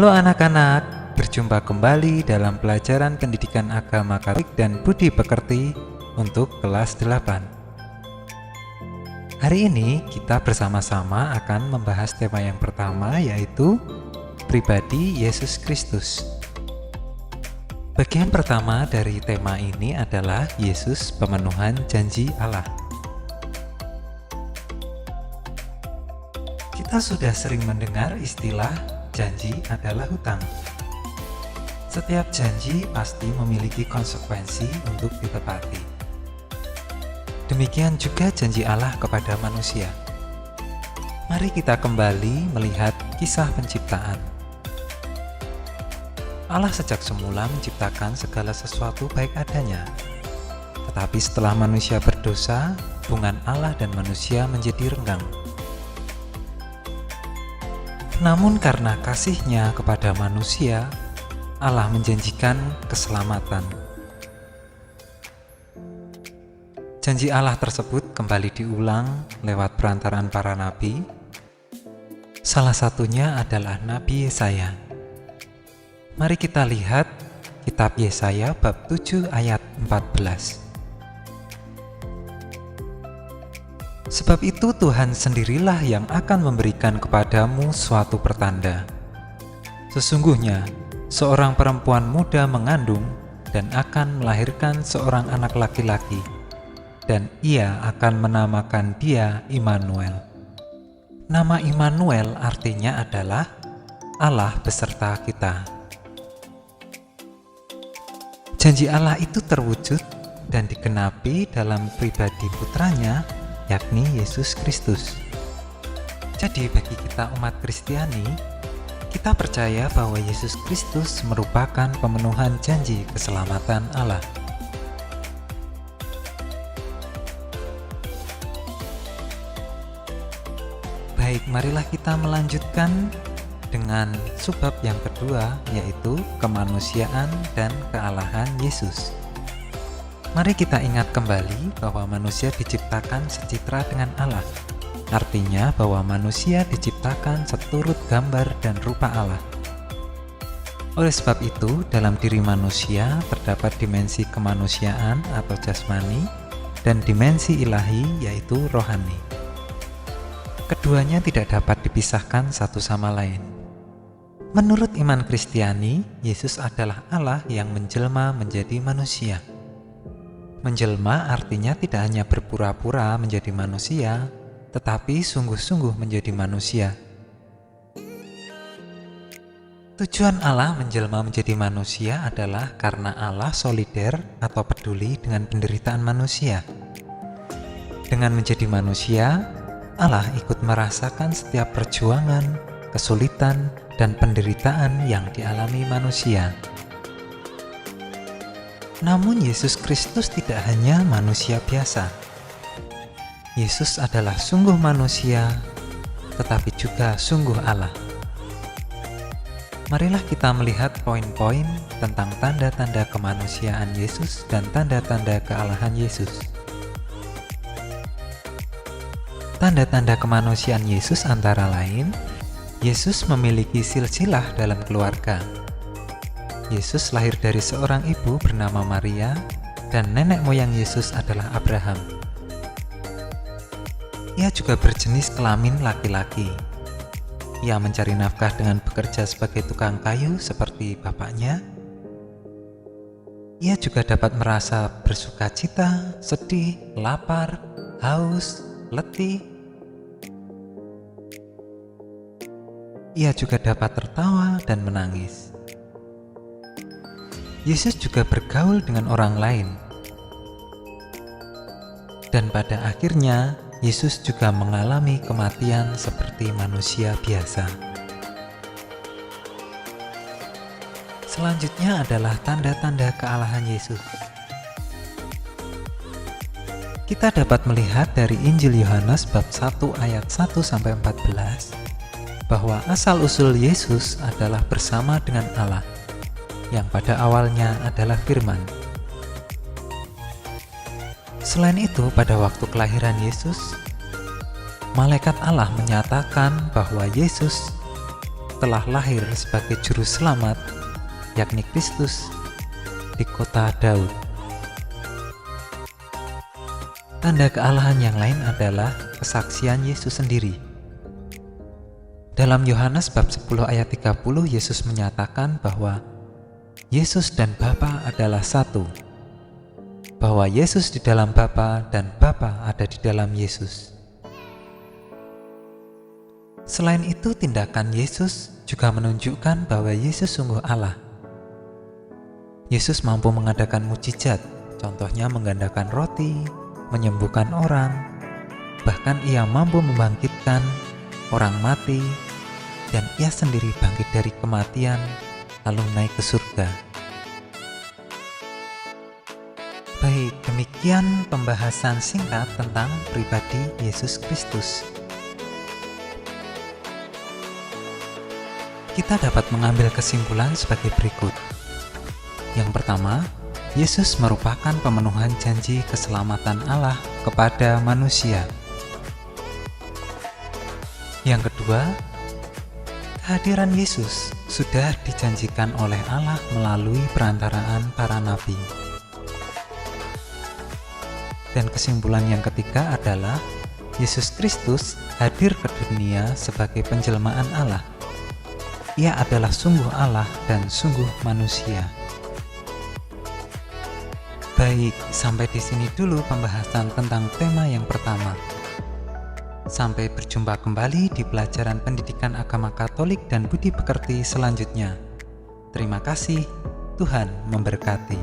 Halo anak-anak, berjumpa kembali dalam pelajaran pendidikan agama Katolik dan budi pekerti untuk kelas 8. Hari ini kita bersama-sama akan membahas tema yang pertama, yaitu pribadi Yesus Kristus. Bagian pertama dari tema ini adalah Yesus pemenuhan janji Allah. Kita sudah sering mendengar istilah janji adalah hutang. Setiap janji pasti memiliki konsekuensi untuk ditepati. Demikian juga janji Allah kepada manusia. Mari kita kembali melihat kisah penciptaan. Allah sejak semula menciptakan segala sesuatu baik adanya. Tetapi setelah manusia berdosa, hubungan Allah dan manusia menjadi renggang. Namun karena kasih-Nya kepada manusia, Allah menjanjikan keselamatan. Janji Allah tersebut kembali diulang lewat perantaraan para nabi. Salah satunya adalah Nabi Yesaya. Mari kita lihat kitab Yesaya bab 7 ayat 14. Sebab itu Tuhan sendirilah yang akan memberikan kepadamu suatu pertanda. Sesungguhnya seorang perempuan muda mengandung dan akan melahirkan seorang anak laki-laki, dan ia akan menamakan dia Immanuel. Nama Immanuel artinya adalah Allah beserta kita. Janji Allah itu terwujud dan digenapi dalam pribadi putranya, yakni Yesus Kristus. Jadi bagi kita umat Kristiani, kita percaya bahwa Yesus Kristus merupakan pemenuhan janji keselamatan Allah. Baik, marilah kita melanjutkan dengan subbab yang kedua, yaitu kemanusiaan dan kealahan Yesus. Mari kita ingat kembali bahwa manusia diciptakan secitra dengan Allah. Artinya bahwa manusia diciptakan seturut gambar dan rupa Allah. Oleh sebab itu, dalam diri manusia terdapat dimensi kemanusiaan atau jasmani dan dimensi ilahi, yaitu rohani. Keduanya tidak dapat dipisahkan satu sama lain. Menurut iman Kristiani, Yesus adalah Allah yang menjelma menjadi manusia. Menjelma artinya tidak hanya berpura-pura menjadi manusia, tetapi sungguh-sungguh menjadi manusia. Tujuan Allah menjelma menjadi manusia adalah karena Allah solider atau peduli dengan penderitaan manusia. Dengan menjadi manusia, Allah ikut merasakan setiap perjuangan, kesulitan, dan penderitaan yang dialami manusia. Namun Yesus Kristus tidak hanya manusia biasa. Yesus adalah sungguh manusia, tetapi juga sungguh Allah. Marilah kita melihat poin-poin tentang tanda-tanda kemanusiaan Yesus dan tanda-tanda kealahan Yesus. Tanda-tanda kemanusiaan Yesus antara lain, Yesus memiliki silsilah dalam keluarga. Yesus lahir dari seorang ibu bernama Maria, dan nenek moyang Yesus adalah Abraham. Ia juga berjenis kelamin laki-laki. Ia mencari nafkah dengan bekerja sebagai tukang kayu seperti bapaknya. Ia juga dapat merasa bersukacita, sedih, lapar, haus, letih. Ia juga dapat tertawa dan menangis. Yesus juga bergaul dengan orang lain. Dan pada akhirnya, Yesus juga mengalami kematian seperti manusia biasa. Selanjutnya adalah tanda-tanda kealahan Yesus. Kita dapat melihat dari Injil Yohanes bab 1 ayat 1-14 bahwa asal-usul Yesus adalah bersama dengan Allah, yang pada awalnya adalah firman. Selain itu, pada waktu kelahiran Yesus, malaikat Allah menyatakan bahwa Yesus telah lahir sebagai juru selamat, yakni Kristus, di kota Daud. Tanda kealahan yang lain adalah kesaksian Yesus sendiri. Dalam Yohanes bab 10 ayat 30, Yesus menyatakan bahwa Yesus dan Bapa adalah satu, bahwa Yesus di dalam Bapa dan Bapa ada di dalam Yesus. Selain itu, tindakan Yesus juga menunjukkan bahwa Yesus sungguh Allah. Yesus mampu mengadakan mukjizat, contohnya menggandakan roti, menyembuhkan orang, bahkan ia mampu membangkitkan orang mati, dan ia sendiri bangkit dari kematian lalu naik ke surga. Baik, demikian pembahasan singkat tentang pribadi Yesus Kristus. Kita dapat mengambil kesimpulan sebagai berikut. Yang pertama, Yesus merupakan pemenuhan janji keselamatan Allah kepada manusia. Yang kedua, kehadiran Yesus sudah dijanjikan oleh Allah melalui perantaraan para nabi. Dan kesimpulan yang ketiga adalah Yesus Kristus hadir ke dunia sebagai penjelmaan Allah. Ia adalah sungguh Allah dan sungguh manusia. Baik, sampai di sini dulu pembahasan tentang tema yang pertama. Sampai berjumpa kembali di pelajaran pendidikan agama Katolik dan budi pekerti selanjutnya. Terima kasih, Tuhan memberkati.